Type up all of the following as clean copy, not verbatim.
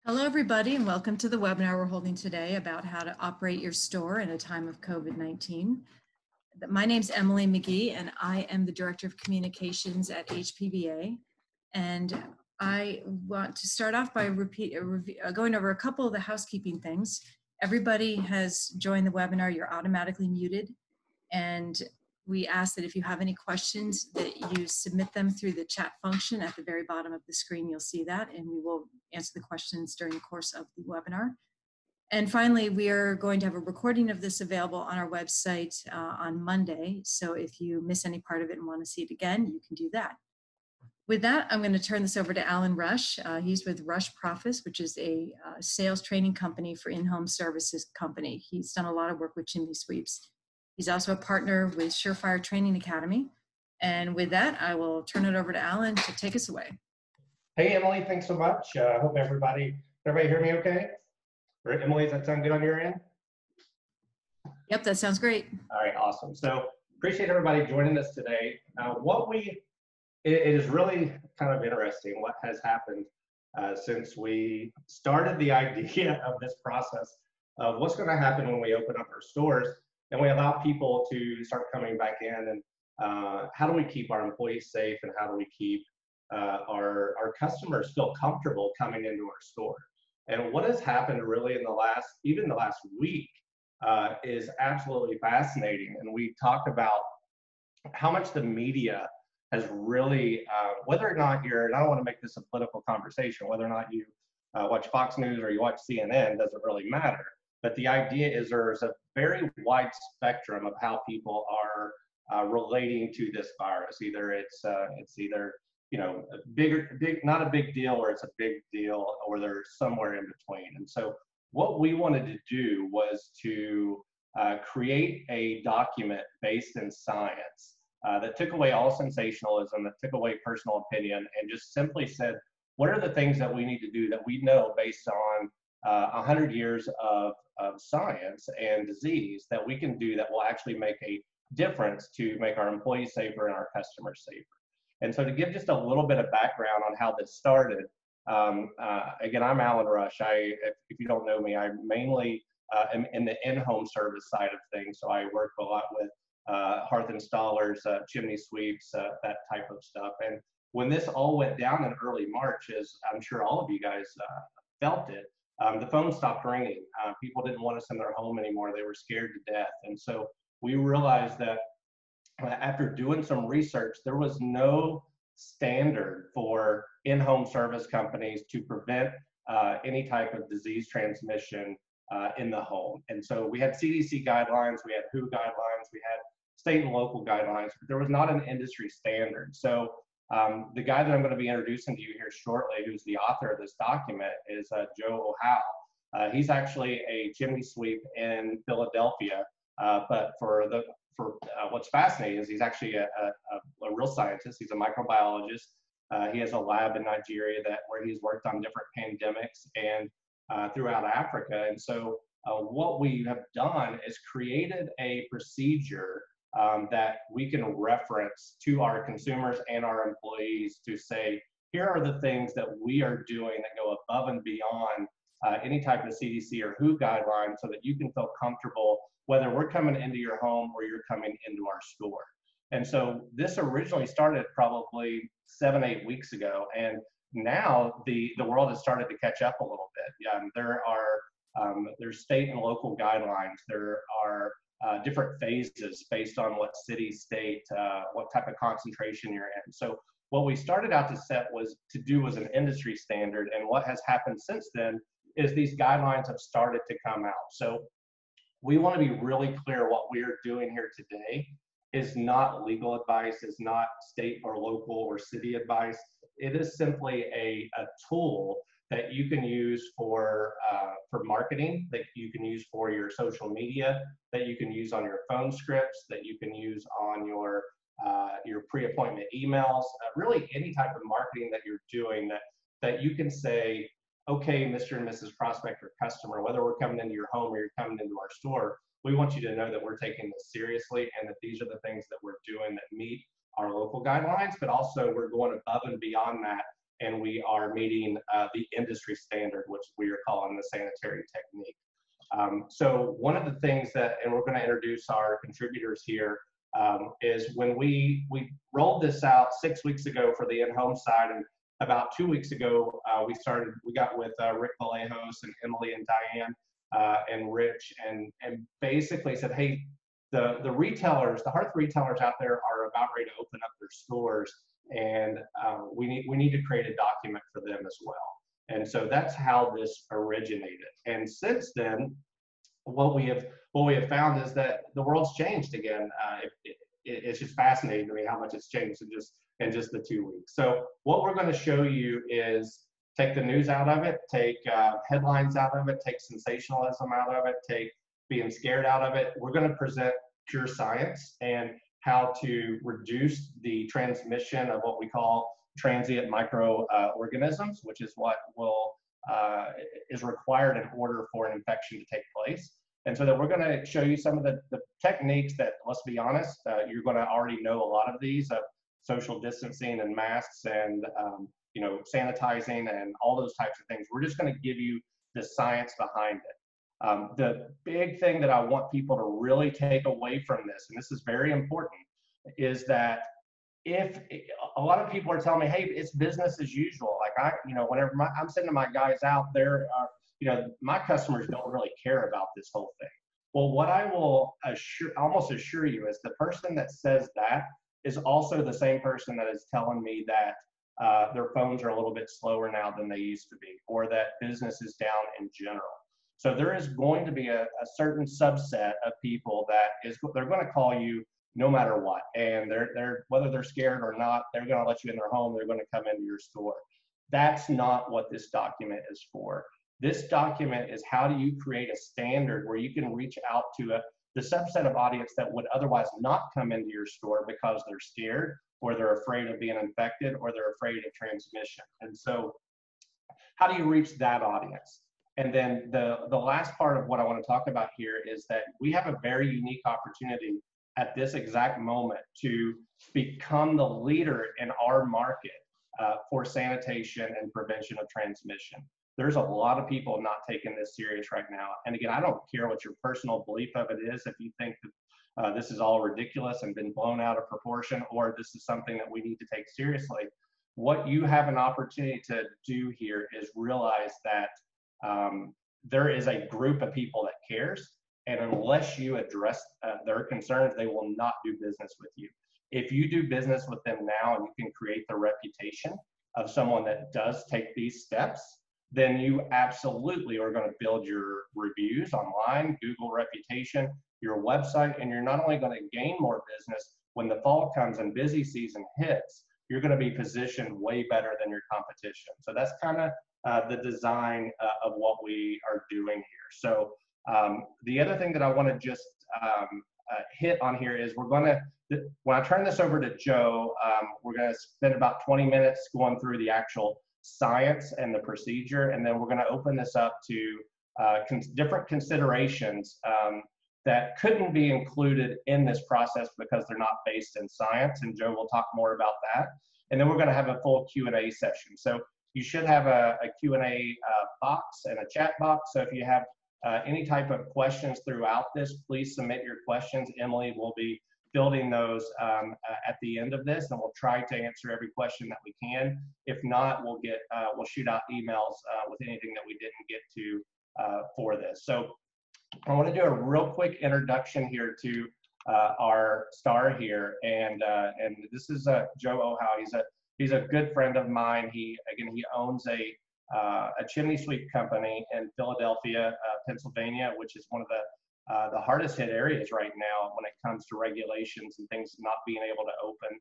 Hello, everybody, and welcome to the webinar we're holding today about how to operate your store in a time of COVID-19. My name's Emily McGee, and I am the Director of Communications at HPBA. And I want to start off by going over a couple of the housekeeping things. Everybody has joined the webinar. You're automatically muted. And we ask that if you have any questions that you submit them through the chat function at the very bottom of the screen. You'll see that, and we will answer the questions during the course of the webinar. And finally, we are going to have a recording of this available on our website on Monday. So if you miss any part of it and want to see it again, you can do that. With that, I'm going to turn this over to Alan Rush. He's with Rush Profits, which is a sales training company for in-home services company. He's done a lot of work with chimney sweeps. He's also a partner with Surefire Training Academy. And with that, I will turn it over to Alan to take us away. Hey, Emily, thanks so much. I hope everybody hear me okay? Or Emily, does that sound good on your end? Yep, that sounds great. All right, awesome. So appreciate everybody joining us today. It is really kind of interesting what has happened since we started the idea of this process of what's going to happen when we open up our stores and we allow people to start coming back in, and how do we keep our employees safe, and how do we keep our customers feel comfortable coming into our store. And what has happened really in the last week is absolutely fascinating. And we talked about how much the media has really, whether or not and I don't want to make this a political conversation, whether or not you watch Fox News or you watch CNN doesn't really matter. But the idea is there's a very wide spectrum of how people are relating to this virus. Either it's either not a big deal, or it's a big deal, or they're somewhere in between. And so what we wanted to do was to create a document based in science that took away all sensationalism, that took away personal opinion, and just simply said, what are the things that we need to do that we know based on 100 years of science and disease that we can do that will actually make a difference to make our employees safer and our customers safer. And so to give just a little bit of background on how this started, again, I'm Alan Rush. If you don't know me, I mainly am in the in-home service side of things. So I work a lot with hearth installers, chimney sweeps, that type of stuff. And when this all went down in early March, as I'm sure all of you guys felt it, the phone stopped ringing. People didn't want us in their home anymore. They were scared to death. And so we realized that after doing some research, there was no standard for in-home service companies to prevent any type of disease transmission in the home. And so we had CDC guidelines, we had WHO guidelines, we had state and local guidelines, but there was not an industry standard. So the guy that I'm going to be introducing to you here shortly, who's the author of this document, is Joe Ochal. He's actually a chimney sweep in Philadelphia, but what's fascinating is he's actually a real scientist. He's a microbiologist. He has a lab in Nigeria where he's worked on different pandemics and throughout Africa. And so what we have done is created a procedure that we can reference to our consumers and our employees to say, here are the things that we are doing that go above and beyond any type of CDC or WHO guidelines, so that you can feel comfortable whether we're coming into your home or you're coming into our store. And so this originally started probably 7-8 weeks ago, and now the world has started to catch up a little bit. There's state and local guidelines. There are different phases based on what city, state, what type of concentration you're in. So what we started out to do was an industry standard, and what has happened since then is these guidelines have started to come out. So we want to be really clear, what we are doing here today is not legal advice, is not state or local or city advice. It is simply a tool that you can use for marketing, that you can use for your social media, that you can use on your phone scripts, that you can use on your pre-appointment emails, really any type of marketing that you're doing that you can say, okay, Mr. and Mrs. Prospect or customer, whether we're coming into your home or you're coming into our store, we want you to know that we're taking this seriously and that these are the things that we're doing that meet our local guidelines, but also we're going above and beyond that and we are meeting the industry standard, which we are calling the sanitary technique. So one of the things that, and we're going to introduce our contributors here, is when we rolled this out 6 weeks ago for the in-home side, and about 2 weeks ago, we got with Rick Vallejos and Emily and Diane and Rich, and basically said, hey, the retailers, the hearth retailers out there are about ready to open up their stores, and we need to create a document for them as well. And so that's how this originated. And since then, what we have found is that the world's changed again. It's just fascinating to me how much it's changed in just the 2 weeks. So what we're going to show you is take the news out of it, take headlines out of it, take sensationalism out of it, take being scared out of it. We're going to present pure science and how to reduce the transmission of what we call transient microorganisms, which is what is required in order for an infection to take place. And so that we're going to show you some of the techniques that, let's be honest, you're going to already know a lot of these, social distancing and masks and sanitizing and all those types of things. We're just going to give you the science behind it. The big thing that I want people to really take away from this, and this is very important, is that if a lot of people are telling me, hey, it's business as usual. Like whenever I'm sending my guys out there, my customers don't really care about this whole thing. Well, what I will almost assure you is the person that says that is also the same person that is telling me that their phones are a little bit slower now than they used to be, or that business is down in general. So there is going to be a certain subset of people that they're going to call you no matter what, and they're whether they're scared or not, they're going to let you in their home. They're going to come into your store. That's not what this document is for. This document is how do you create a standard where you can reach out to the subset of audience that would otherwise not come into your store because they're scared, or they're afraid of being infected, or they're afraid of transmission. And so how do you reach that audience? And then the last part of what I want to talk about here is that we have a very unique opportunity at this exact moment to become the leader in our market for sanitation and prevention of transmission. There's a lot of people not taking this serious right now. And again, I don't care what your personal belief of it is, if you think that this is all ridiculous and been blown out of proportion, or this is something that we need to take seriously. What you have an opportunity to do here is realize that there is a group of people that cares, and unless you address their concerns, they will not do business with you. If you do business with them now and you can create the reputation of someone that does take these steps, then you absolutely are going to build your reviews online, Google reputation, your website, and you're not only going to gain more business when the fall comes and busy season hits, you're going to be positioned way better than your competition. So that's kind of the design of what we are doing here. So the other thing that I want to just hit on here is when I turn this over to Joe, we're going to spend about 20 minutes going through the actual science and the procedure, and then we're going to open this up to different considerations that couldn't be included in this process because they're not based in science, and Joe will talk more about that. And then we're going to have a full Q&A session. So you should have a Q&A box and a chat box. So if you have any type of questions throughout this, please submit your questions. Emily will be fielding those at the end of this, and we'll try to answer every question that we can. If not, we'll shoot out emails with anything that we didn't get to for this. So I want to do a real quick introduction here to our star here, and this is Joe Ochal. He's a good friend of mine. He owns a chimney sweep company in Philadelphia, Pennsylvania, which is one of the hardest hit areas right now when it comes to regulations and things not being able to open,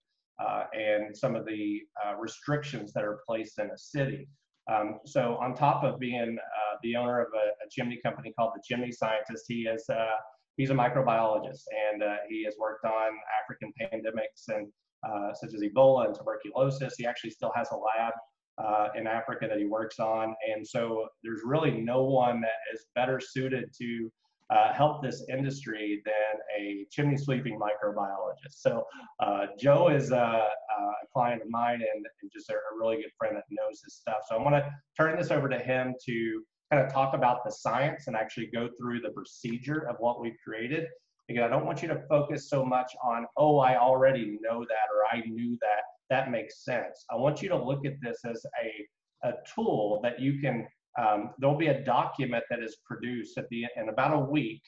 and some of the restrictions that are placed in a city. So on top of being the owner of a chimney company called the Chimney Scientist, he's a microbiologist, and he has worked on African pandemics and such as Ebola and tuberculosis. He actually still has a lab in Africa that he works on, and so there's really no one that is better suited to help this industry than a chimney sweeping microbiologist. So Joe is a client of mine and just a really good friend that knows this stuff. So I want to turn this over to him to kind of talk about the science and actually go through the procedure of what we've created. Again, I don't want you to focus so much on, oh, I already know that, or I knew that. That makes sense. I want you to look at this as a tool that you can, there'll be a document that is produced in about a week.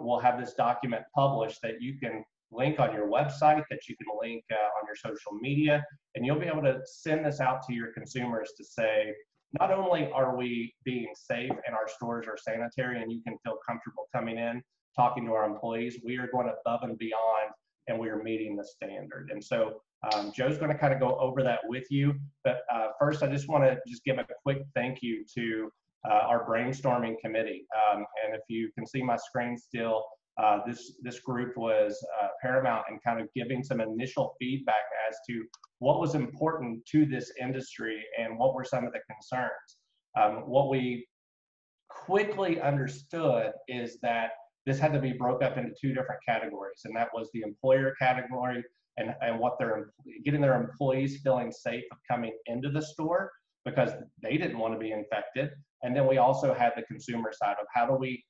We'll have this document published that you can link on your website, that you can link on your social media, and you'll be able to send this out to your consumers to say, not only are we being safe and our stores are sanitary and you can feel comfortable coming in, talking to our employees, we are going above and beyond and we are meeting the standard. And so Joe's going to kind of go over that with you. But first, I just want to give a quick thank you to our brainstorming committee. And if you can see my screen still, this group was paramount in kind of giving some initial feedback as to what was important to this industry and what were some of the concerns. What we quickly understood is that this had to be broke up into two different categories, and that was the employer category and what they're getting their employees feeling safe of coming into the store because they didn't want to be infected. And then we also had the consumer side of how do we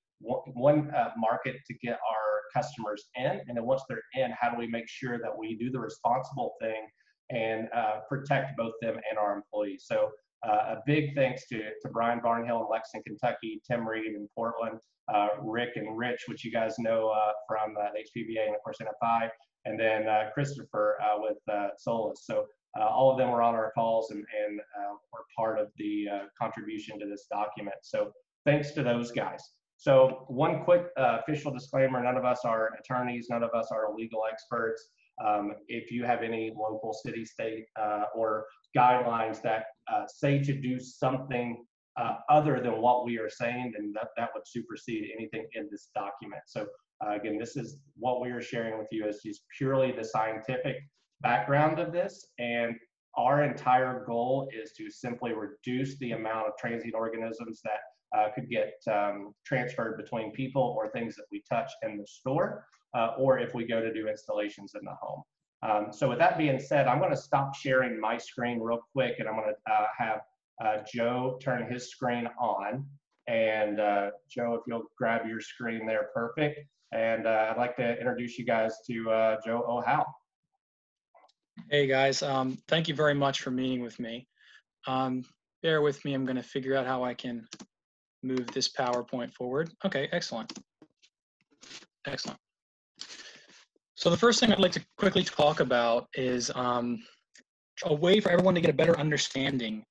market to get our customers in, and then once they're in, how do we make sure that we do the responsible thing and protect both them and our employees. So a big thanks to Brian Barnhill in Lexington, Kentucky, Tim Reed in Portland, Rick and Rich, which you guys know from HPBA and of course NFI, and then Christopher with Solus. So all of them were on our calls and were part of the contribution to this document. So thanks to those guys. So one quick official disclaimer, none of us are attorneys, none of us are legal experts. If you have any local city, state, or guidelines that say to do something other than what we are saying, then that would supersede anything in this document. So again, this is what we are sharing with you is just purely the scientific background of this. And our entire goal is to simply reduce the amount of transient organisms that could get transferred between people or things that we touch in the store, or if we go to do installations in the home. So with that being said, I'm going to stop sharing my screen real quick, and I'm going to have Joe turn his screen on. And Joe, if you'll grab your screen there, perfect. And I'd like to introduce you guys to Joe Ochal. Hey guys, thank you very much for meeting with me. Bear with me, I'm going to figure out how I can move this PowerPoint forward. Okay, excellent. Excellent. So the first thing I'd like to quickly talk about is a way for everyone to get a better understanding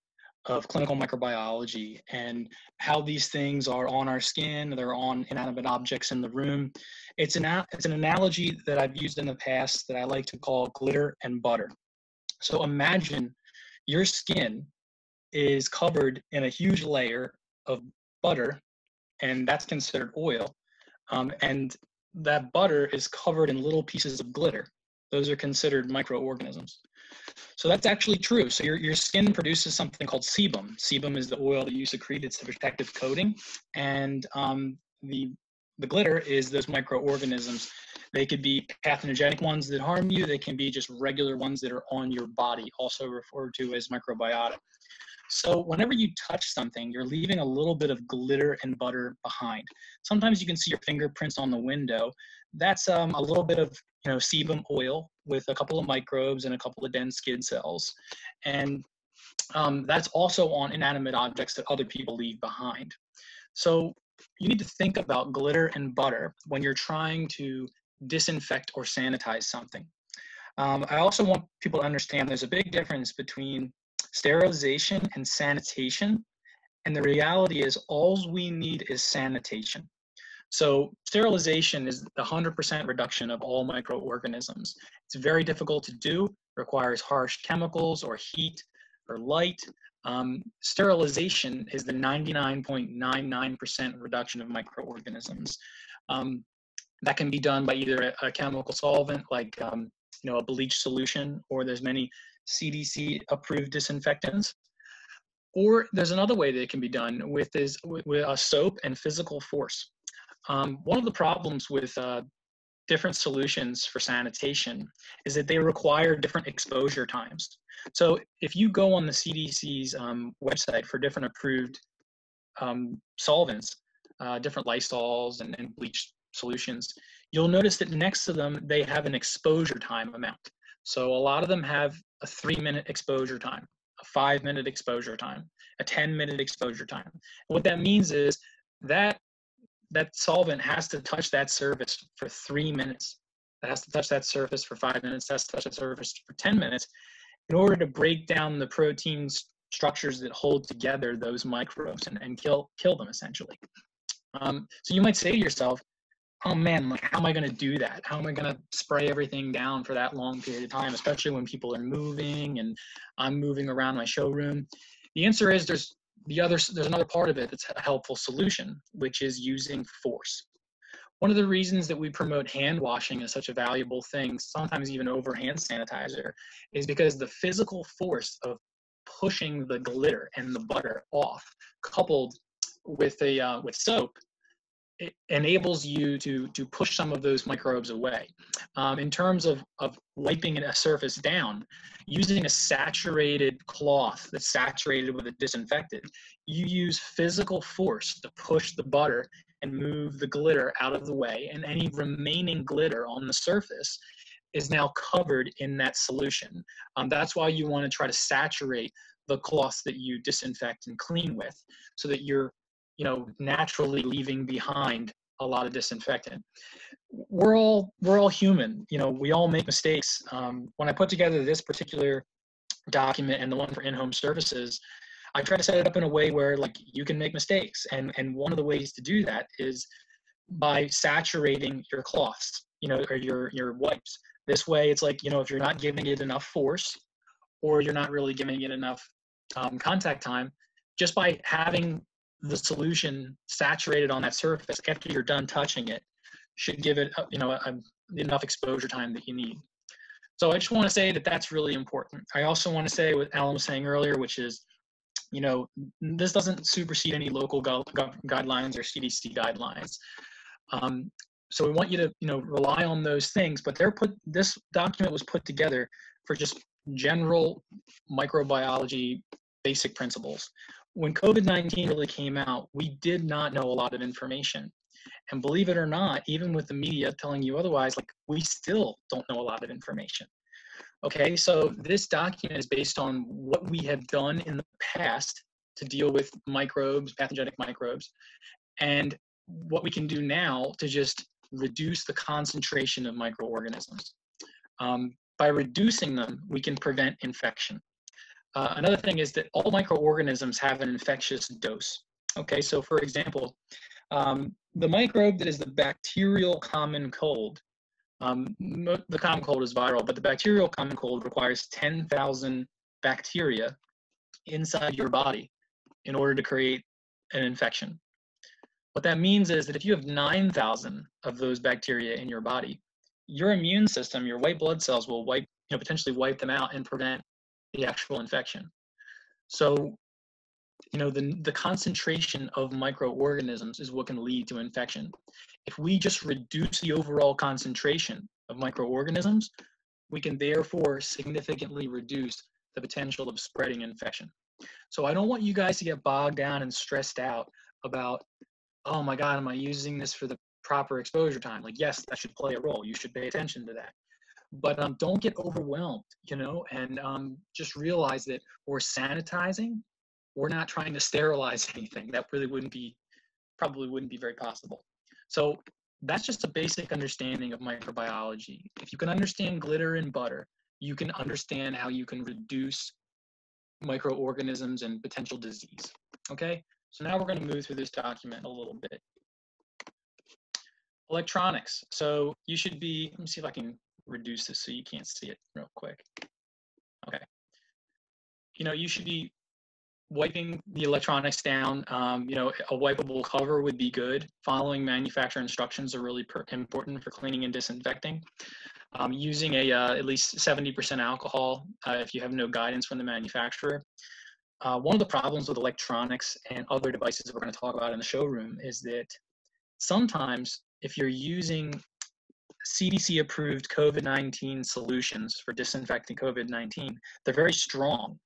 of clinical microbiology and how these things are on our skin, they're on inanimate objects in the room. It's an analogy that I've used in the past that I like to call glitter and butter. So imagine your skin is covered in a huge layer of butter, and that's considered oil. And that butter is covered in little pieces of glitter. Those are considered microorganisms. So that's actually true. So your skin produces something called sebum. Sebum is the oil that you secrete. It's the protective coating. And the glitter is those microorganisms. They could be pathogenic ones that harm you. They can be just regular ones that are on your body, also referred to as microbiota. So whenever you touch something, you're leaving a little bit of glitter and butter behind. Sometimes you can see your fingerprints on the window. That's a little bit of sebum oil with a couple of microbes and a couple of dense skin cells. And that's also on inanimate objects that other people leave behind. So you need to think about glitter and butter when you're trying to disinfect or sanitize something. I also want people to understand there's a big difference between sterilization and sanitation. And the reality is all we need is sanitation. So sterilization is the 100% reduction of all microorganisms. It's very difficult to do, requires harsh chemicals or heat or light. Sterilization is the 99.99% reduction of microorganisms. That can be done by either a chemical solvent like a bleach solution, or there's many CDC approved disinfectants. Or there's another way that it can be done with a soap and physical force. One of the problems with different solutions for sanitation is that they require different exposure times. So if you go on the CDC's website for different approved solvents, different Lysols and bleach solutions, you'll notice that next to them, they have an exposure time amount. So a lot of them have a 3-minute exposure time, a 5-minute exposure time, a 10-minute exposure time. And what that means is that solvent has to touch that surface for 3 minutes. It has to touch that surface for 5 minutes. It has to touch that surface for 10 minutes in order to break down the protein structures that hold together those microbes and kill them essentially. So you might say to yourself, oh man, like, how am I going to do that? How am I going to spray everything down for that long period of time, especially when people are moving and I'm moving around my showroom? The answer is there's another part of it that's a helpful solution, which is using force. One of the reasons that we promote hand washing as such a valuable thing, sometimes even over hand sanitizer, is because the physical force of pushing the glitter and the butter off, coupled with soap, it enables you to push some of those microbes away. In terms of wiping a surface down, using a saturated cloth that's saturated with a disinfectant, you use physical force to push the butter and move the glitter out of the way, and any remaining glitter on the surface is now covered in that solution. That's why you want to try to saturate the cloths that you disinfect and clean with, so that you're naturally leaving behind a lot of disinfectant. We're all human. We all make mistakes. When I put together this particular document and the one for in-home services, I try to set it up in a way where you can make mistakes. And one of the ways to do that is by saturating your cloths, or your wipes. This way, it's if you're not giving it enough force, or you're not really giving it enough contact time, just by having the solution saturated on that surface after you're done touching it should give it enough exposure time that you need. So I just want to say that that's really important. I also want to say what Alan was saying earlier, which is, this doesn't supersede any local guidelines or CDC guidelines. So we want you to rely on those things, but this document was put together for just general microbiology basic principles. When COVID-19 really came out, we did not know a lot of information. And believe it or not, even with the media telling you otherwise, we still don't know a lot of information. Okay, so this document is based on what we have done in the past to deal with microbes, pathogenic microbes, and what we can do now to just reduce the concentration of microorganisms. By reducing them, we can prevent infection. Another thing is that all microorganisms have an infectious dose. Okay, so for example, the microbe that is the bacterial common cold, the common cold is viral, but the bacterial common cold requires 10,000 bacteria inside your body in order to create an infection. What that means is that if you have 9,000 of those bacteria in your body, your immune system, your white blood cells will potentially wipe them out and prevent the actual infection. So, the concentration of microorganisms is what can lead to infection. If we just reduce the overall concentration of microorganisms, we can therefore significantly reduce the potential of spreading infection. So I don't want you guys to get bogged down and stressed out about, oh my God, am I using this for the proper exposure time? Yes, that should play a role. You should pay attention to that. But don't get overwhelmed, and just realize that we're sanitizing. We're not trying to sterilize anything. That really probably wouldn't be very possible. So that's just a basic understanding of microbiology. If you can understand glitter and butter, you can understand how you can reduce microorganisms and potential disease. Okay, so now we're going to move through this document a little bit. Electronics. So you should be, let me see if I can reduce this so you can't see it real quick. Okay. You should be wiping the electronics down. A wipeable cover would be good. Following manufacturer instructions are really important for cleaning and disinfecting. Using at least 70% alcohol if you have no guidance from the manufacturer. One of the problems with electronics and other devices that we're going to talk about in the showroom is that sometimes if you're using CDC approved COVID-19 solutions for disinfecting COVID-19, they're very strong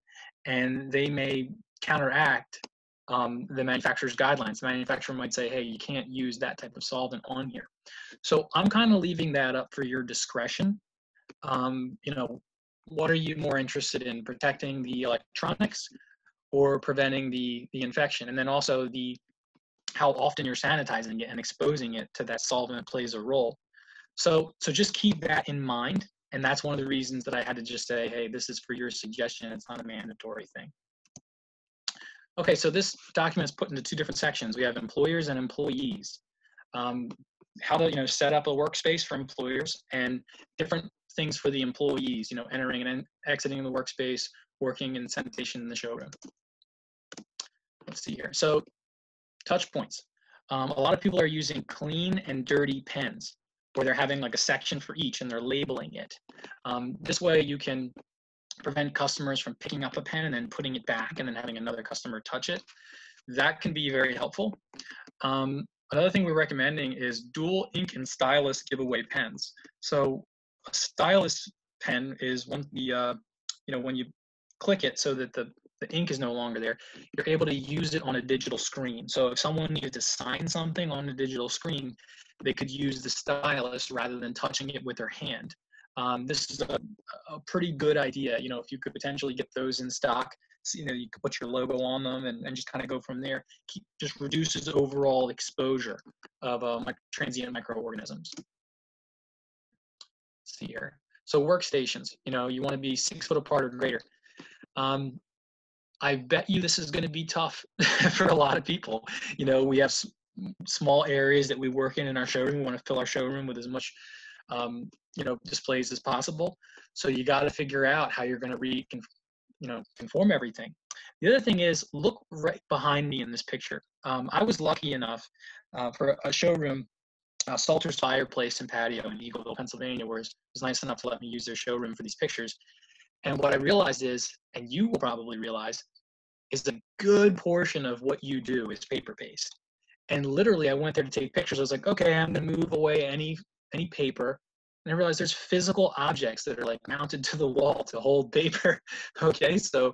and they may counteract the manufacturer's guidelines. The manufacturer might say, hey, you can't use that type of solvent on here. So I'm kind of leaving that up for your discretion. You know, what are you more interested in, protecting the electronics or preventing the infection? And then also how often you're sanitizing it and exposing it to that solvent plays a role. So just keep that in mind. And that's one of the reasons that I had to just say, hey, this is for your suggestion. It's not a mandatory thing. Okay, so this document is put into two different sections. We have employers and employees. How to set up a workspace for employers, and different things for the employees, entering and exiting the workspace, working in sanitation in the showroom. Let's see here. So touch points. A lot of people are using clean and dirty pens, where they're having like a section for each and they're labeling it. This way you can prevent customers from picking up a pen and then putting it back and then having another customer touch it. That can be very helpful. Another thing we're recommending is dual ink and stylus giveaway pens. So a stylus pen is when you click it so that the ink is no longer there, you're able to use it on a digital screen. So if someone needed to sign something on a digital screen, they could use the stylus rather than touching it with their hand. This is a pretty good idea. If you could potentially get those in stock, so, you could put your logo on them and just kind of go from there. Just reduces overall exposure of transient microorganisms. Let's see here. So workstations, you want to be 6 foot apart or greater. I bet you this is going to be tough for a lot of people. We have small areas that we work in our showroom. We want to fill our showroom with as much displays as possible. So you got to figure out how you're going to conform everything. The other thing is, look right behind me in this picture. I was lucky enough for a showroom, Salter's Fireplace and Patio in Eagleville, Pennsylvania, was nice enough to let me use their showroom for these pictures. And what I realized is, and you will probably realize, is a good portion of what you do is paper-based. And literally, I went there to take pictures. I was like, okay, I'm going to move away any paper. And I realized there's physical objects that are like mounted to the wall to hold paper. Okay, so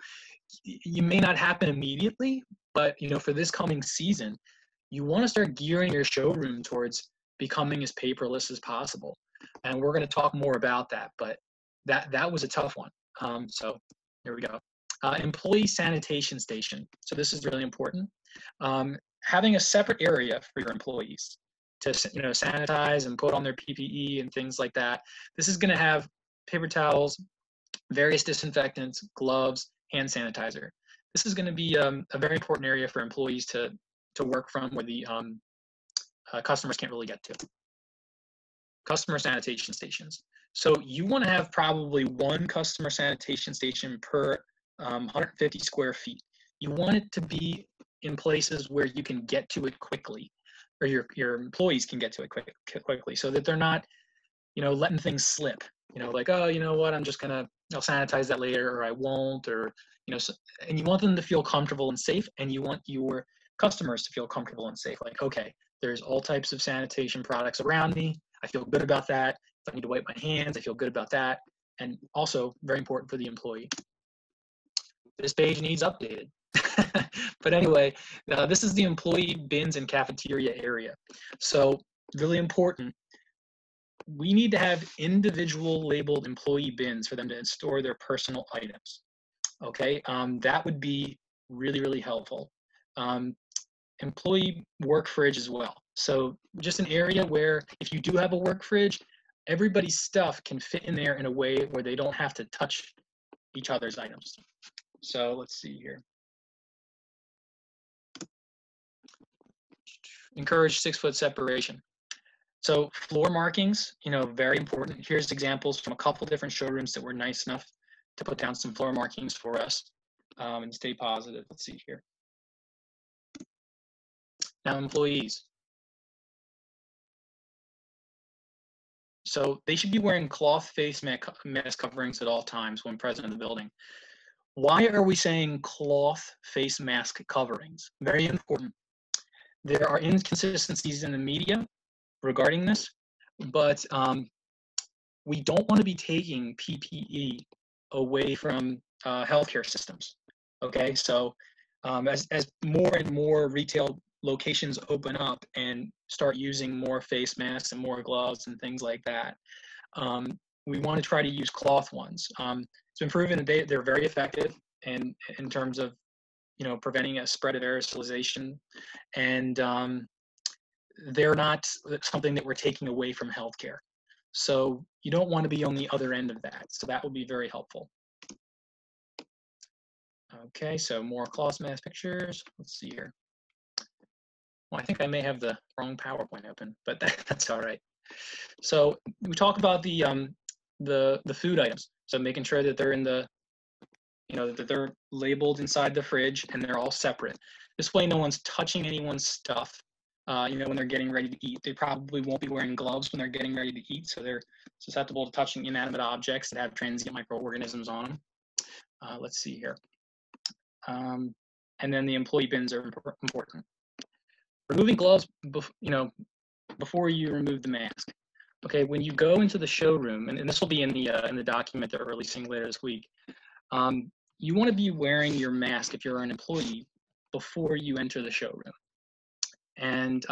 you may not happen immediately, but for this coming season, you want to start gearing your showroom towards becoming as paperless as possible. And we're going to talk more about that, but that was a tough one. So here we go. Employee sanitation station. So this is really important. Having a separate area for your employees to sanitize and put on their PPE and things like that. This is going to have paper towels, various disinfectants, gloves, hand sanitizer. This is going to be a very important area for employees to work from, where the customers can't really get to. Customer sanitation stations. So you want to have probably one customer sanitation station per 150 square feet. You want it to be in places where you can get to it quickly, or your employees can get to it quickly, so that they're not, letting things slip. Like, oh, you know what, I'll sanitize that later, or I won't, or and you want them to feel comfortable and safe, and you want your customers to feel comfortable and safe. Like, okay, there's all types of sanitation products around me. I feel good about that. If I need to wipe my hands, I feel good about that. And also very important for the employee. This page needs updated. But anyway, this is the employee bins and cafeteria area. So really important. We need to have individual labeled employee bins for them to store their personal items. Okay, that would be really, really helpful. Employee work fridge as well. So just an area where if you do have a work fridge, everybody's stuff can fit in there in a way where they don't have to touch each other's items. So let's see here. Encourage 6 foot separation. So floor markings, very important. Here's examples from a couple different showrooms that were nice enough to put down some floor markings for us and stay positive. Let's see here. Now, employees. So they should be wearing cloth face mask coverings at all times when present in the building. Why are we saying cloth face mask coverings? Very important. There are inconsistencies in the media regarding this, but we don't want to be taking PPE away from healthcare systems. Okay, so as more and more retail locations open up and start using more face masks and more gloves and things like that, we want to try to use cloth ones. It's been proven that they're very effective in terms of, you know, preventing a spread of aerosolization, and they're not something that we're taking away from healthcare. So you don't want to be on the other end of that. So that will be very helpful. Okay, so more cloth mask pictures. Let's see here. Well, I think I may have the wrong PowerPoint open, but that's all right. So we talk about the food items. So making sure that they're in the, you know, that they're labeled inside the fridge and they're all separate. This way, no one's touching anyone's stuff. You know, when they're getting ready to eat, they probably won't be wearing gloves when they're getting ready to eat, so they're susceptible to touching inanimate objects that have transient microorganisms on them. Let's see here. And then the employee bins are important. Removing gloves, you know, before you remove the mask. Okay, when you go into the showroom, and this will be in the document that we're releasing later this week, you want to be wearing your mask if you're an employee before you enter the showroom. And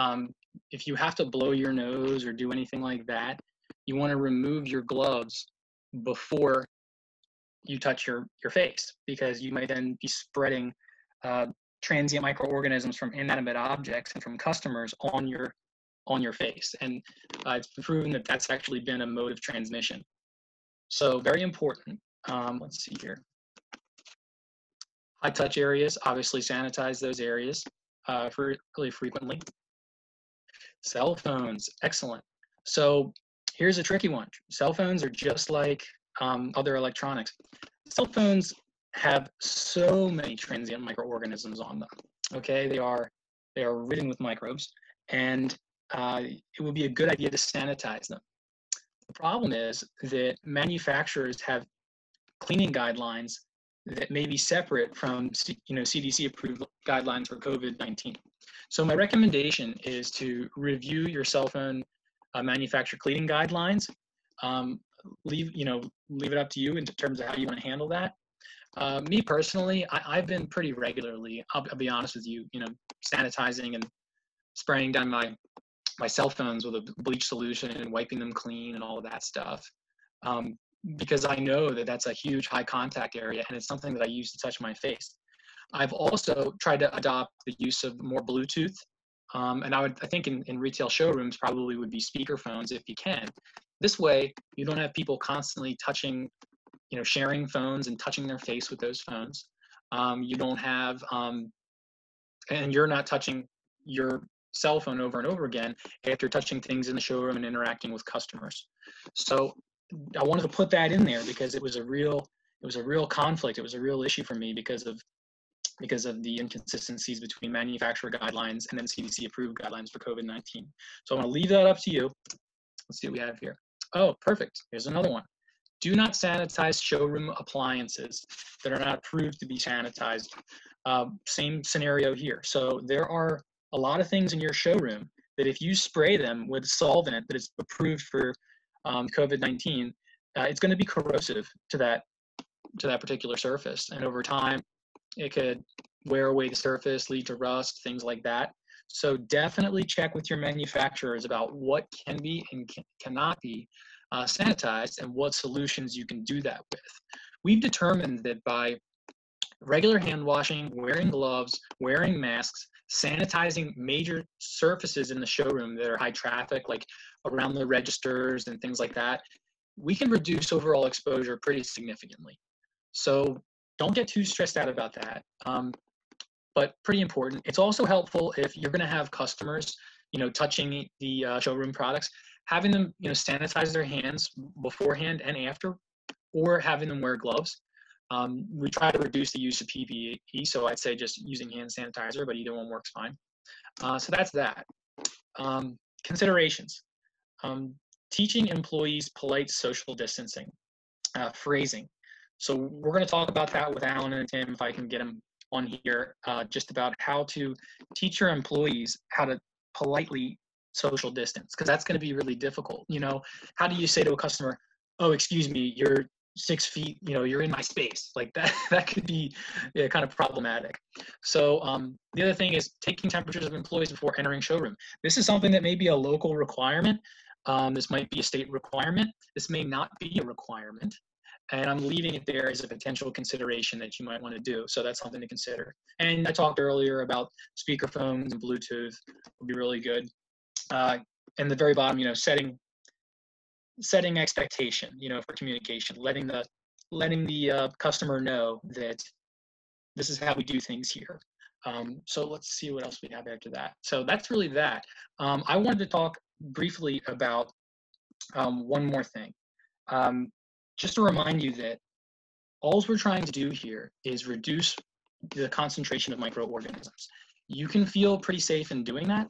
if you have to blow your nose or do anything like that, you want to remove your gloves before you touch your face, because you might then be spreading transient microorganisms from inanimate objects and from customers on your face. And it's been proven that that's actually been a mode of transmission. So very important. Let's see here. High touch areas, obviously sanitize those areas really frequently. Cell phones, excellent. So here's a tricky one. Cell phones are just like other electronics. Cell phones have so many transient microorganisms on them. Okay, they are ridden with microbes, and it would be a good idea to sanitize them. The problem is that manufacturers have cleaning guidelines that may be separate from, you know, CDC approved guidelines for COVID-19. So my recommendation is to review your cell phone manufacturer cleaning guidelines. Leave it up to you in terms of how you want to handle that. Me personally, I've been pretty regularly, I'll be honest with you, you know, sanitizing and spraying down my cell phones with a bleach solution and wiping them clean and all of that stuff. Because I know that that's a huge high contact area, and it's something that I use to touch my face. I've also tried to adopt the use of more Bluetooth, and I think in retail showrooms probably would be speaker phones if you can. This way, you don't have people constantly touching, you know, sharing phones and touching their face with those phones. You don't have, and you're not touching your cell phone over and over again after touching things in the showroom and interacting with customers. So I wanted to put that in there because it was a real conflict. It was a real issue for me because of the inconsistencies between manufacturer guidelines and then CDC approved guidelines for COVID-19. So I'm going to leave that up to you. Let's see what we have here. Oh, perfect. Here's another one. Do not sanitize showroom appliances that are not approved to be sanitized. Same scenario here. So there are a lot of things in your showroom that if you spray them with solvent that is approved for COVID-19, it's going to be corrosive to that particular surface, and over time it could wear away the surface, lead to rust, things like that. So definitely check with your manufacturers about what can be and cannot be sanitized and what solutions you can do that with. We've determined that by regular hand washing, wearing gloves, wearing masks, sanitizing major surfaces in the showroom that are high traffic, like around the registers and things like that, we can reduce overall exposure pretty significantly. So don't get too stressed out about that, but pretty important. It's also helpful if you're going to have customers, you know, touching the showroom products, having them, you know, sanitize their hands beforehand and after, or having them wear gloves. We try to reduce the use of PPE, so I'd say just using hand sanitizer, but either one works fine. So that's that. Considerations. Teaching employees polite social distancing, phrasing. So we're going to talk about that with Alan and Tim if I can get them on here just about how to teach your employees how to politely social distance, because that's going to be really difficult. You know, how do you say to a customer, oh, excuse me, you're 6 feet, you know, you're in my space, like that? That could be kind of problematic. So the other thing is taking temperatures of employees before entering showroom. This is something that may be a local requirement. This might be a state requirement. This may not be a requirement. And I'm leaving it there as a potential consideration that you might want to do. So that's something to consider. And I talked earlier about speakerphones and Bluetooth would be really good. And the very bottom, you know, setting expectation, you know, for communication, letting the customer know that this is how we do things here. So let's see what else we have after that. So that's really that. I wanted to talk briefly about one more thing. Just to remind you that all we're trying to do here is reduce the concentration of microorganisms. You can feel pretty safe in doing that,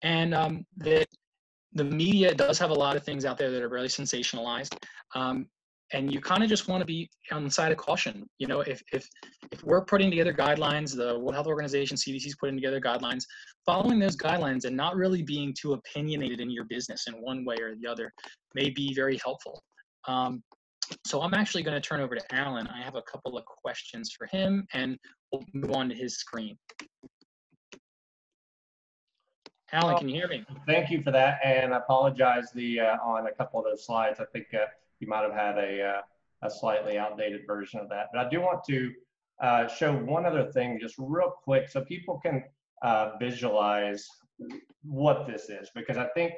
and that the media does have a lot of things out there that are really sensationalized, and you kind of just want to be on the side of caution. You know, if we're putting together guidelines, the World Health Organization, CDC is putting together guidelines, following those guidelines and not really being too opinionated in your business in one way or the other may be very helpful. So I'm actually going to turn over to Alan. I have a couple of questions for him, and we'll move on to his screen. Alan, can you hear me? Thank you for that, and I apologize on a couple of those slides. I think you might have had a slightly outdated version of that. But I do want to show one other thing just real quick so people can visualize what this is, because I think,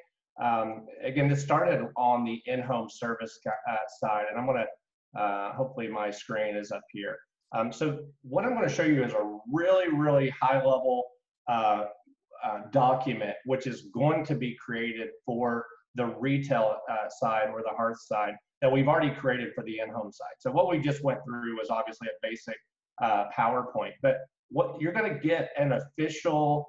again, this started on the in-home service side, and I'm going to, hopefully my screen is up here. So what I'm going to show you is a really, really high-level document, which is going to be created for the retail side or the hearth side that we've already created for the in-home side. So what we just went through was obviously a basic PowerPoint, but what you're going to get an official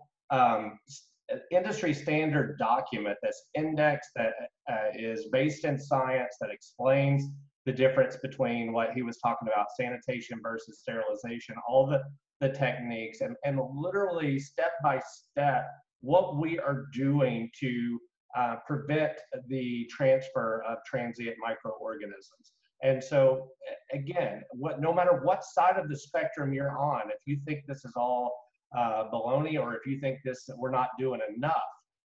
industry standard document that's indexed, that is based in science, that explains the difference between what he was talking about, sanitation versus sterilization, all the techniques, and literally step by step what we are doing to prevent the transfer of transient microorganisms. And so again, no matter what side of the spectrum you're on, if you think this is all baloney, or if you think we're not doing enough,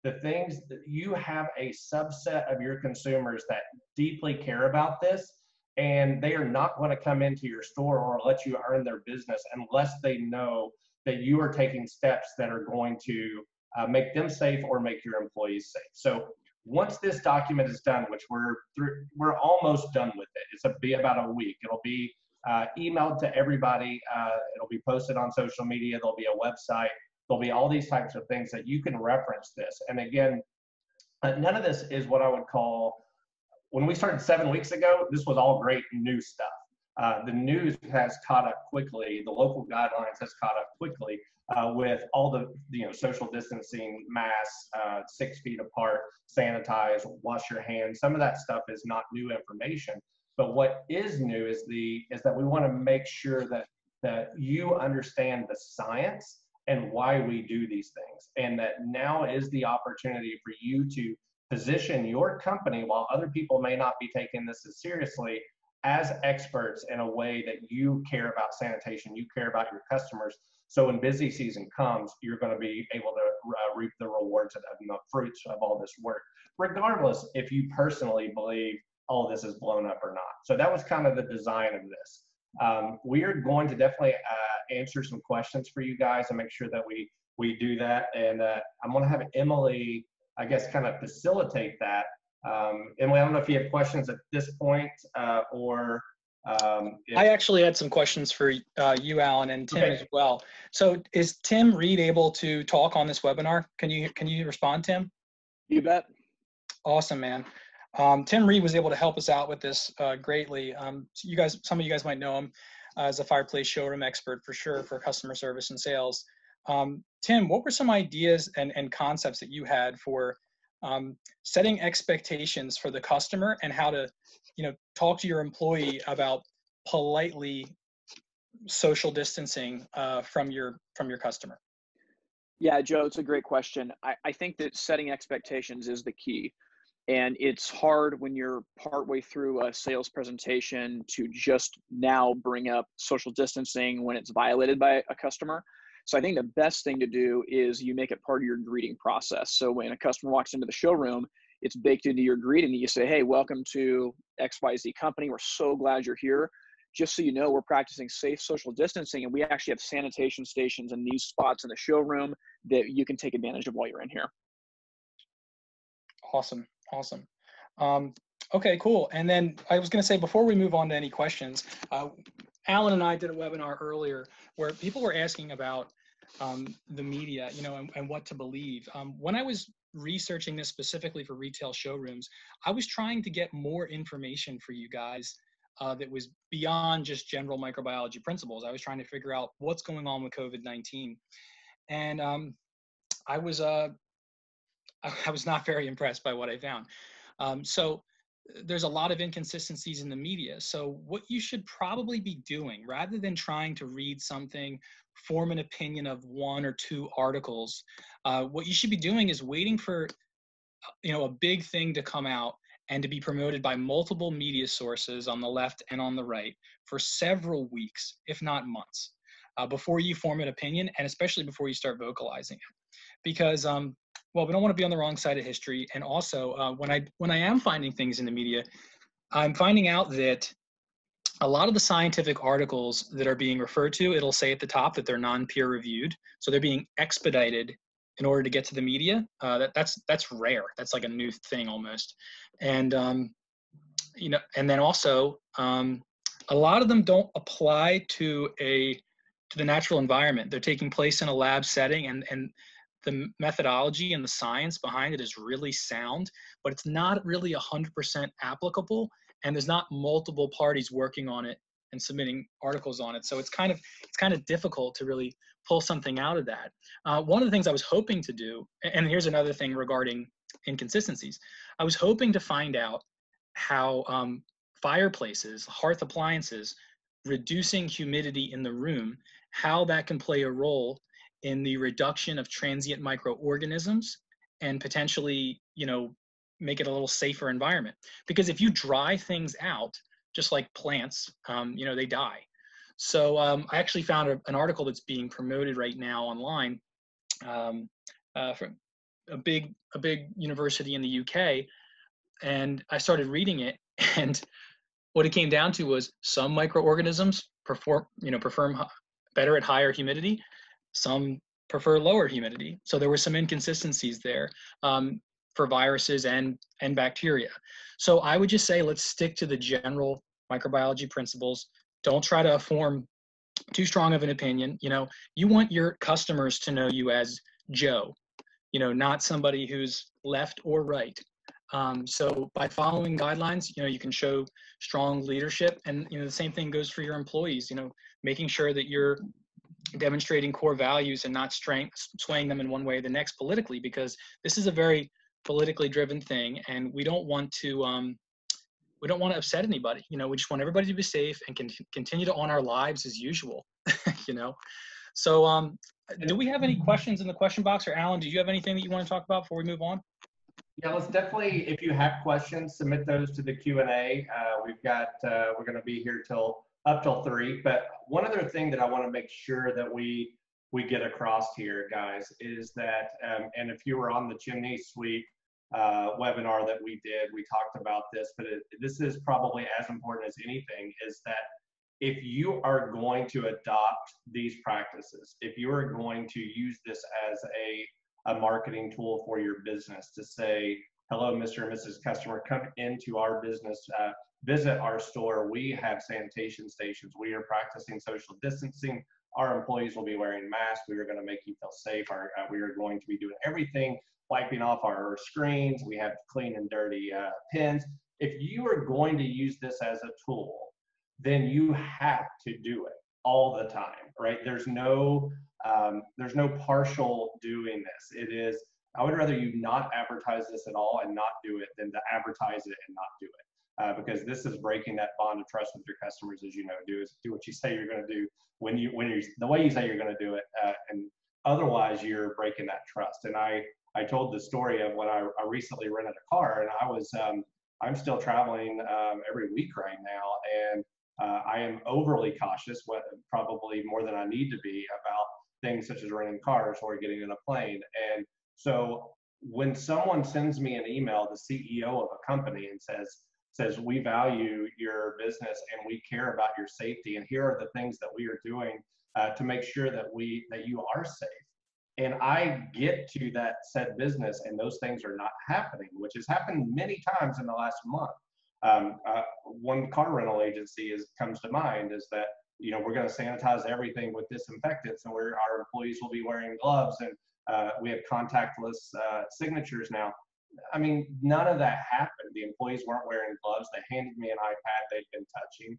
the things that you have a subset of your consumers that deeply care about this, and they are not going to come into your store or let you earn their business unless they know that you are taking steps that are going to make them safe or make your employees safe. So once this document is done, which we're almost done with it, it's be about a week. It'll be emailed to everybody. It'll be posted on social media. There'll be a website. There'll be all these types of things that you can reference this. And again, none of this is what I would call, when we started 7 weeks ago, this was all great new stuff. The news has caught up quickly. The local guidelines has caught up quickly with all the social distancing, masks, 6 feet apart, sanitize, wash your hands. Some of that stuff is not new information. But what is new is that we want to make sure that you understand the science and why we do these things, and that now is the opportunity for you to position your company, while other people may not be taking this as seriously, as experts in a way that you care about sanitation, you care about your customers. So when busy season comes, you're going to be able to reap the rewards and the fruits of all this work, regardless if you personally believe all of this is blown up or not. So that was kind of the design of this. We are going to definitely answer some questions for you guys and make sure that we do that. And I'm going to have Emily, I guess, kind of facilitate that. Emily, I don't know if you have questions at this point or I actually had some questions for you, Alan, and Tim as well. So is Tim Reed able to talk on this webinar? Can you respond, Tim? You bet. Awesome, man. Tim Reed was able to help us out with this greatly. Some of you guys might know him as a fireplace showroom expert for sure for customer service and sales. Tim, what were some ideas and concepts that you had for setting expectations for the customer and how to, talk to your employee about politely social distancing from your customer? Yeah, Joe, it's a great question. I think that setting expectations is the key. And it's hard when you're partway through a sales presentation to just now bring up social distancing when it's violated by a customer. So I think the best thing to do is you make it part of your greeting process. So when a customer walks into the showroom, it's baked into your greeting that you say, hey, welcome to XYZ company. We're so glad you're here. Just so you know, we're practicing safe social distancing, and we actually have sanitation stations in these spots in the showroom that you can take advantage of while you're in here. Awesome. Awesome. Okay, cool. And then I was going to say, before we move on to any questions, Alan and I did a webinar earlier where people were asking about the media, you know, and what to believe. When I was researching this specifically for retail showrooms, I was trying to get more information for you guys that was beyond just general microbiology principles. I was trying to figure out what's going on with COVID-19. And I was not very impressed by what I found. So there's a lot of inconsistencies in the media. So what you should probably be doing, rather than trying to read something, form an opinion of one or two articles, what you should be doing is waiting for, you know, a big thing to come out and to be promoted by multiple media sources on the left and on the right for several weeks, if not months, before you form an opinion, and especially before you start vocalizing it. Because well, we don't want to be on the wrong side of history. And also, when I am finding things in the media, I'm finding out that a lot of the scientific articles that are being referred to, it'll say at the top that they're non-peer reviewed. So they're being expedited in order to get to the media. That's rare. That's like a new thing almost. And you know, and then also a lot of them don't apply to the natural environment. They're taking place in a lab setting, and the methodology and the science behind it is really sound, but it's not really 100% applicable, and there's not multiple parties working on it and submitting articles on it. So it's kind of difficult to really pull something out of that. One of the things I was hoping to do, and here's another thing regarding inconsistencies, I was hoping to find out how fireplaces, hearth appliances, reducing humidity in the room, how that can play a role in the reduction of transient microorganisms and potentially, you know, make it a little safer environment. Because if you dry things out, just like plants, you know, they die. So I actually found an article that's being promoted right now online from a big university in the UK, and I started reading it, and what it came down to was some microorganisms perform better at higher humidity. Some prefer lower humidity. So there were some inconsistencies there for viruses and bacteria. So I would just say, let's stick to the general microbiology principles. Don't try to form too strong of an opinion. You know, you want your customers to know you as Joe, you know, not somebody who's left or right. So by following guidelines, you know, you can show strong leadership, and, you know, the same thing goes for your employees, you know, making sure that you're demonstrating core values and not swaying them in one way or the next politically, because this is a very politically driven thing, and we don't want to upset anybody. You know, we just want everybody to be safe and continue to on our lives as usual. You know, so do we have any questions in the question box, or Alan, do you have anything that you want to talk about before we move on? Yeah, let's definitely, if you have questions, submit those to the Q&A. We've got, we're going to be here up till 3. But one other thing that I want to make sure that we get across here, guys, is that, and if you were on the Chimney Suite webinar that we did, we talked about this, but this is probably as important as anything, is that if you are going to adopt these practices, if you are going to use this as a marketing tool for your business to say, hello, Mr. and Mrs. Customer, come into our business, visit our store. We have sanitation stations. We are practicing social distancing. Our employees will be wearing masks. We are going to make you feel safe. We are going to be doing everything, wiping off our screens. We have clean and dirty pens. If you are going to use this as a tool, then you have to do it all the time, right? There's no partial doing this. It is, I would rather you not advertise this at all and not do it than to advertise it and not do it. because this is breaking that bond of trust with your customers. As you know, do what you say you're going to do the way you say you're going to do it, and otherwise you're breaking that trust. And I told the story of when I recently rented a car, and I was I'm still traveling every week right now, and I am overly cautious, probably more than I need to be, about things such as renting cars or getting in a plane. And so when someone sends me an email, the CEO of a company, and says we value your business and we care about your safety, and here are the things that we are doing to make sure that you are safe. And I get to that said business and those things are not happening, which has happened many times in the last month. One car rental agency comes to mind is that, you know, we're going to sanitize everything with disinfectants, and our employees will be wearing gloves, and we have contactless signatures now. I mean, none of that happened. The employees weren't wearing gloves. They handed me an iPad they'd been touching.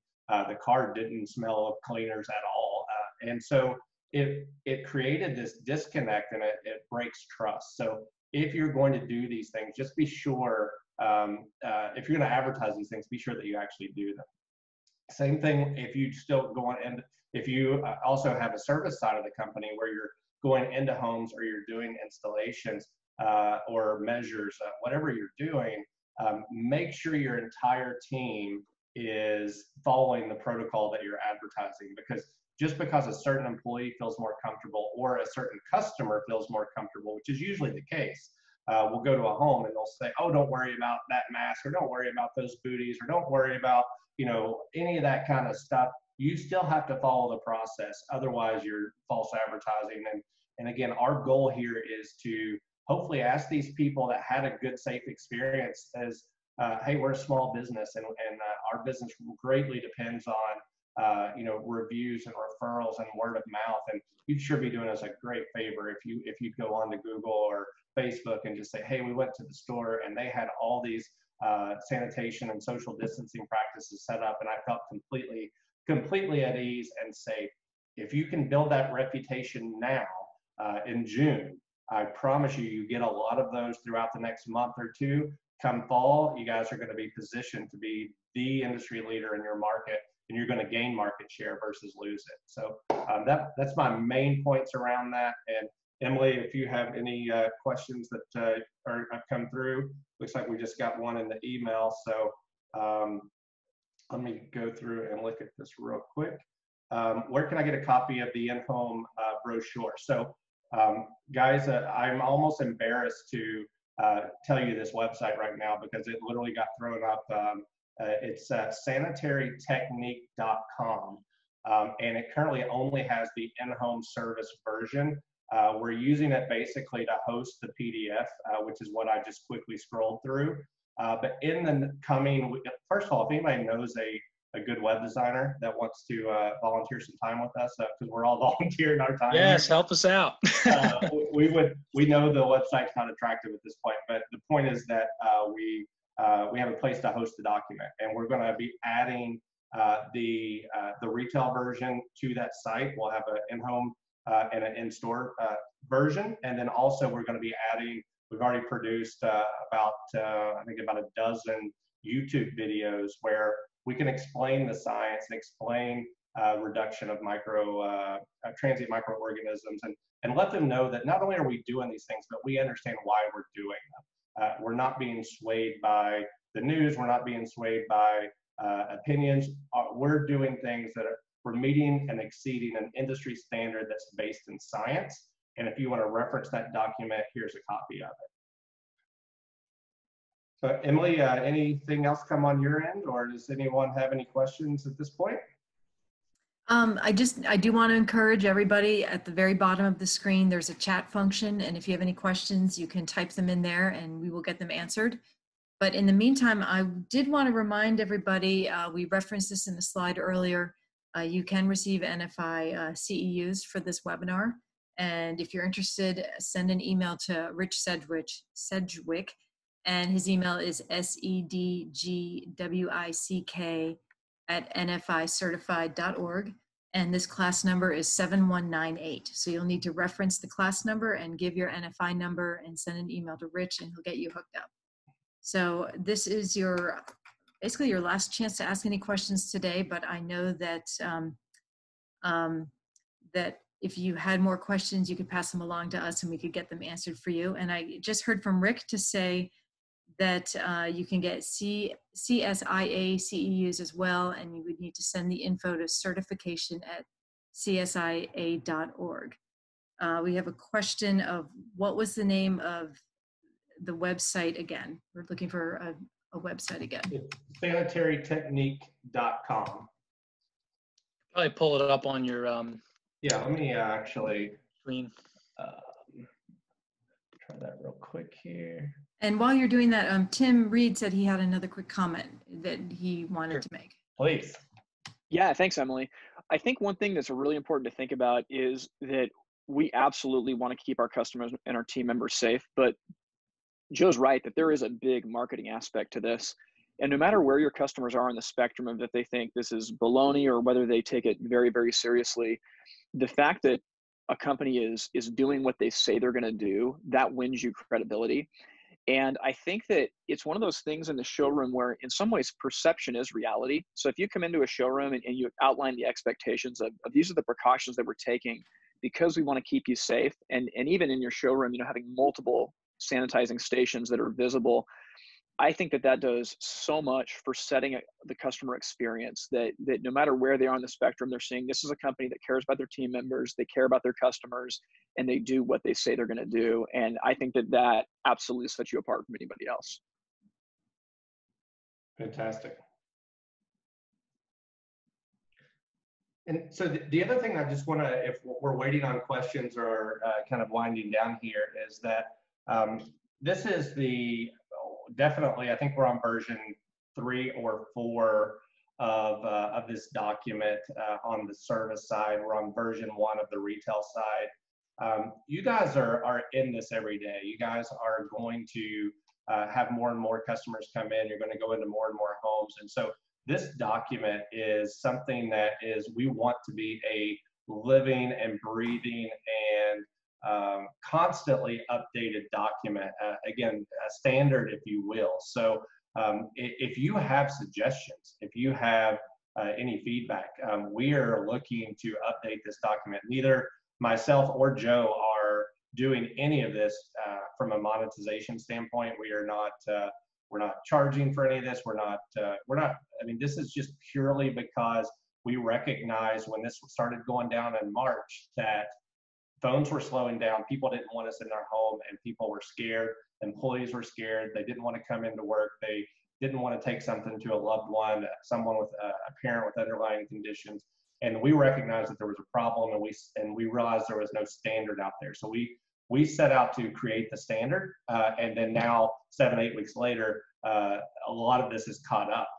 The car didn't smell of cleaners at all. And so it created this disconnect, and it breaks trust. So if you're going to do these things, just be sure, if you're going to advertise these things, be sure that you actually do them. Same thing if you still go on, and if you also have a service side of the company where you're going into homes or you're doing installations or measures, whatever you're doing, make sure your entire team is following the protocol that you're advertising. Because just because a certain employee feels more comfortable or a certain customer feels more comfortable, which is usually the case, we'll go to a home and they'll say, oh, don't worry about that mask, or don't worry about those booties, or don't worry about, you know, any of that kind of stuff. You still have to follow the process. Otherwise, you're false advertising. And again, our goal here is to hopefully ask these people that had a good, safe experience as, hey, we're a small business, and our business greatly depends on, you know, reviews and referrals and word of mouth. And you'd sure be doing us a great favor if you go on to Google or Facebook and just say, hey, we went to the store and they had all these sanitation and social distancing practices set up, and I felt completely at ease and safe. If you can build that reputation now in June, I promise you get a lot of those throughout the next month or two. Come fall, you guys are going to be positioned to be the industry leader in your market, and you're going to gain market share versus lose it. So that's my main points around that. And Emily, if you have any questions that have come through, looks like we just got one in the email. So let me go through and look at this real quick. Where can I get a copy of the in-home brochure? So guys, I'm almost embarrassed to tell you this website right now because it literally got thrown up. It's sanitarytechnique.com, and it currently only has the in-home service version. We're using it basically to host the PDF, which is what I just quickly scrolled through. But in the coming, first of all, if anybody knows a good web designer that wants to volunteer some time with us, because we're all volunteering our time. Yes, help us out. We know the website's not attractive at this point, but the point is that we have a place to host the document, and we're going to be adding the retail version to that site. We'll have an in-home and an in-store version, and then also we're going to be adding. We've already produced I think about a dozen YouTube videos where we can explain the science and explain reduction of transient microorganisms, and let them know that not only are we doing these things, but we understand why we're doing them. We're not being swayed by the news. We're not being swayed by opinions. We're doing things that we're meeting and exceeding an industry standard that's based in science. And if you want to reference that document, here's a copy of it. So Emily, anything else come on your end, or does anyone have any questions at this point? I do want to encourage everybody at the very bottom of the screen, there's a chat function. And if you have any questions, you can type them in there and we will get them answered. But in the meantime, I did want to remind everybody, we referenced this in the slide earlier, you can receive NFI CEUs for this webinar. And if you're interested, send an email to Rich Sedgwick, and his email is sedgwick@nficertified.org. And this class number is 7198. So you'll need to reference the class number and give your NFI number and send an email to Rich, and he'll get you hooked up. So this is your basically your last chance to ask any questions today, but I know that that if you had more questions, you could pass them along to us and we could get them answered for you. And I just heard from Rick to say that you can get CSIA CEUs as well, and you would need to send the info to certification@csia.org. We have a question of what was the name of the website again? We're looking for a website again. It's sanitarytechnique.com. Probably pull it up on your Yeah, let me actually screen. try that real quick here. And while you're doing that, Tim Reed said he had another quick comment that he wanted to make. Please. Yeah, thanks, Emily. I think one thing that's really important to think about is that we absolutely want to keep our customers and our team members safe, but Joe's right that there is a big marketing aspect to this. And no matter where your customers are on the spectrum of if they think this is baloney or whether they take it very, very seriously, the fact that a company is doing what they say they're going to do, that wins you credibility. And I think that it's one of those things in the showroom where in some ways perception is reality. So if you come into a showroom and you outline the expectations of these are the precautions that we're taking because we want to keep you safe, and even in your showroom, having multiple sanitizing stations that are visible, I think that does so much for setting the customer experience that no matter where they are on the spectrum, they're seeing this is a company that cares about their team members, they care about their customers, and they do what they say they're going to do. And I think that absolutely sets you apart from anybody else. Fantastic. And so the other thing I just want to, if we're waiting on questions or kind of winding down here, is that this is definitely, I think we're on version 3 or 4 of this document on the service side. We're on version 1 of the retail side. You guys are in this every day. You guys are going to have more and more customers come in. You're going to go into more and more homes. And so this document is something that we want to be a living and breathing and constantly updated document, again, a standard, if you will. So if you have suggestions, if you have any feedback, we are looking to update this document. Neither myself or Joe are doing any of this from a monetization standpoint. We're not charging for any of this. We're not, I mean, this is just purely because we recognize when this started going down in March that phones were slowing down. People didn't want us in their home, and people were scared. Employees were scared. They didn't want to come into work. They didn't want to take something to a loved one, someone with a parent with underlying conditions. And we recognized that there was a problem, and we realized there was no standard out there. So we set out to create the standard, and then now 7-8 weeks later, a lot of this is caught up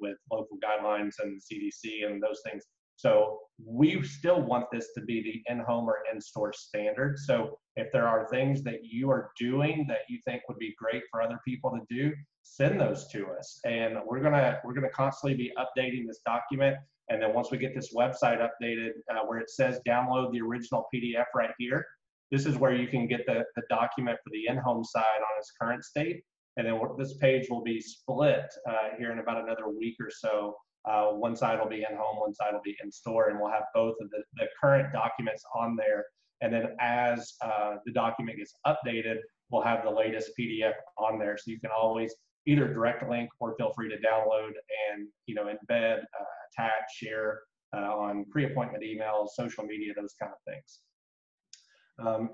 with local guidelines and CDC and those things. So we still want this to be the in-home or in-store standard. So if there are things that you are doing that you think would be great for other people to do, send those to us. And we're gonna constantly be updating this document. And then once we get this website updated, where it says download the original PDF right here, this is where you can get the document for the in-home side on its current state. And then this page will be split here in about another week or so. One side will be in home, one side will be in store, and we'll have both of the current documents on there. And then as the document gets updated, we'll have the latest PDF on there. So you can always either direct link or feel free to download and embed, attach, share on pre-appointment emails, social media, those kind of things.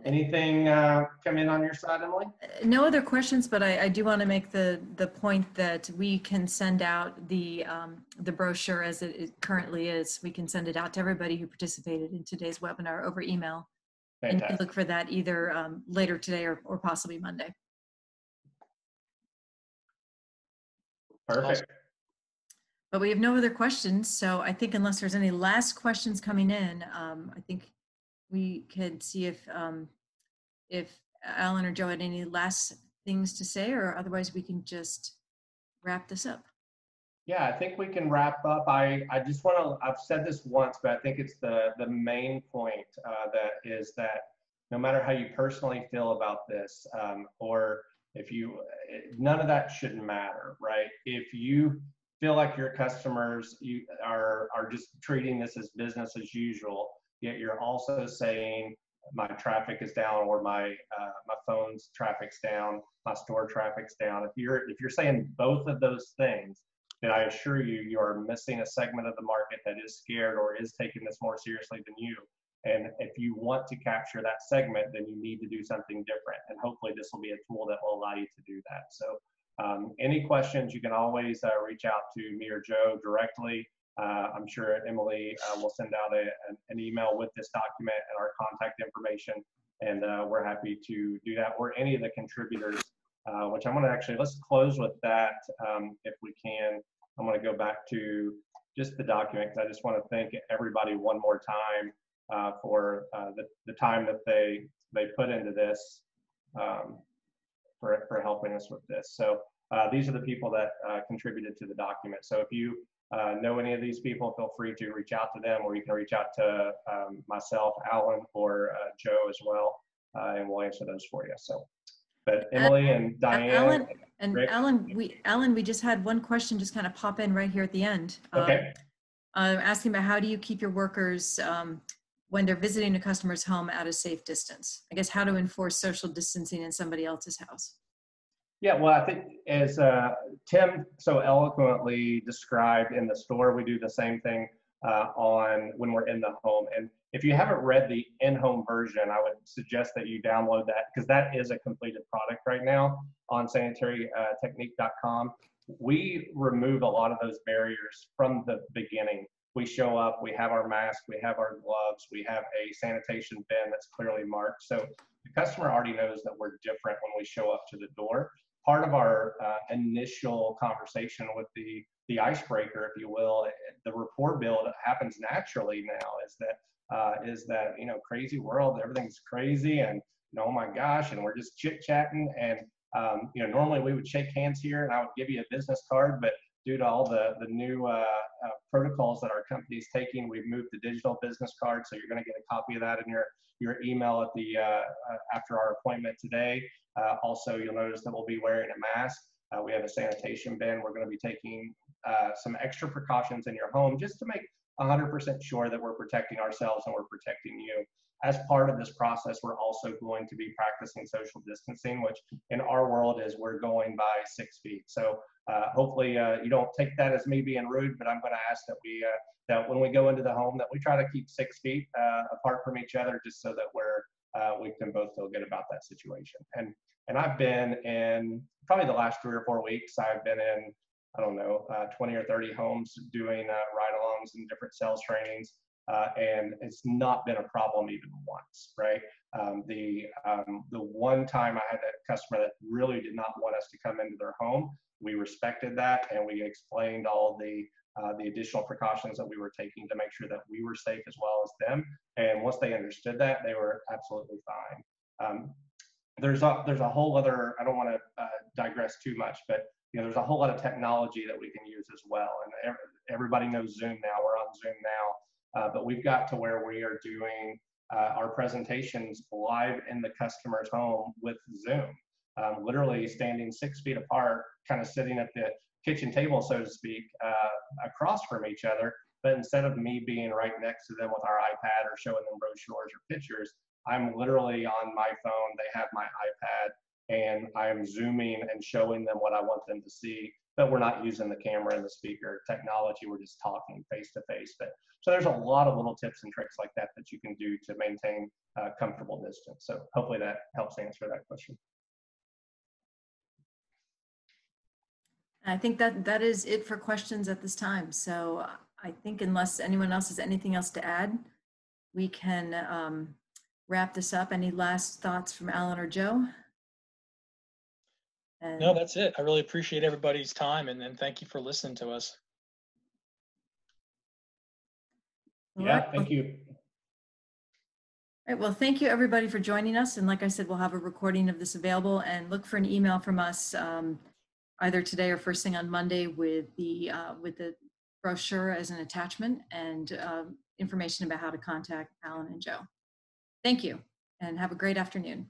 Anything come in on your side, Emily? No other questions, but I do want to make the point that we can send out the brochure as it currently is. We can send it out to everybody who participated in today's webinar over email. Fantastic. And you can look for that either later today or possibly Monday. Perfect. Awesome. But we have no other questions, so I think unless there's any last questions coming in, I think we could see if Alan or Joe had any last things to say, or otherwise we can just wrap this up. Yeah, I think we can wrap up. I just want to, I've said this once, but I think it's the main point that is that no matter how you personally feel about this, or if you, none of that shouldn't matter, right? If you feel like your customers are just treating this as business as usual, yet you're also saying my traffic is down, or my phone's traffic's down, my store traffic's down. If you're saying both of those things, then I assure you, you are missing a segment of the market that is scared or is taking this more seriously than you. And if you want to capture that segment, then you need to do something different. And hopefully this will be a tool that will allow you to do that. So any questions, you can always reach out to me or Joe directly. I'm sure Emily will send out an email with this document and our contact information. And we're happy to do that, or any of the contributors, which I'm gonna actually, let's close with that if we can. I'm gonna go back to just the document, because I just wanna thank everybody one more time for the time that they put into this for helping us with this. So these are the people that contributed to the document. So if you know any of these people, feel free to reach out to them, or you can reach out to myself, Alan, or Joe as well, and we'll answer those for you. So, but Emily and Diane. Alan, we just had one question just kind of pop in right here at the end. Okay. Asking about how do you keep your workers when they're visiting a customer's home at a safe distance? I guess how to enforce social distancing in somebody else's house. Yeah, well, I think as Tim so eloquently described in the store, we do the same thing on when we're in the home. And if you haven't read the in-home version, I would suggest that you download that, because that is a completed product right now on SaniTaryTechnique.com. We remove a lot of those barriers from the beginning. We show up, we have our mask, we have our gloves, we have a sanitation bin that's clearly marked. So the customer already knows that we're different when we show up to the door. Part of our initial conversation with the icebreaker, if you will, the rapport build happens naturally now, is that you know, crazy world, everything's crazy, and you know, oh my gosh, and we're just chit-chatting, and you know, normally we would shake hands here and I would give you a business card, but due to all the new protocols that our company is taking, we've moved to digital business cards. So you're going to get a copy of that in your email at the after our appointment today. Also, you'll notice that we'll be wearing a mask. We have a sanitation bin. We're going to be taking some extra precautions in your home just to make 100% sure that we're protecting ourselves and we're protecting you. As part of this process, we're also going to be practicing social distancing, which in our world is we're going by 6 feet. So hopefully you don't take that as me being rude, but I'm going to ask that that when we go into the home, that we try to keep 6 feet apart from each other, just so that we can both feel good about that situation. And I've been in probably the last 3 or 4 weeks, I've been in, I don't know, 20 or 30 homes doing ride-alongs and different sales trainings. And it's not been a problem even once, right? The one time I had a customer that really did not want us to come into their home, we respected that, and we explained all the additional precautions that we were taking to make sure that we were safe as well as them. And once they understood that, they were absolutely fine. There's a whole other, I don't want to digress too much, but you know, there's a whole lot of technology that we can use as well. And everybody knows Zoom now. We're on Zoom now. But we've got to where we are doing our presentations live in the customer's home with Zoom, literally standing 6 feet apart, kind of sitting at the kitchen table, so to speak, across from each other. But instead of me being right next to them with our iPad or showing them brochures or pictures, I'm literally on my phone. They have my iPad, and I'm zooming and showing them what I want them to see. But we're not using the camera and the speaker technology. We're just talking face to face. But so there's a lot of little tips and tricks like that that you can do to maintain comfortable distance. So hopefully that helps answer that question. I think that is it for questions at this time. So I think unless anyone else has anything else to add, we can wrap this up. Any last thoughts from Alan or Joe? And no, that's it. I really appreciate everybody's time, and thank you for listening to us. Yeah, thank you. All right, well, thank you everybody for joining us. And like I said, we'll have a recording of this available, and look for an email from us either today or first thing on Monday with the brochure as an attachment and information about how to contact Alan and Joe. Thank you, and have a great afternoon.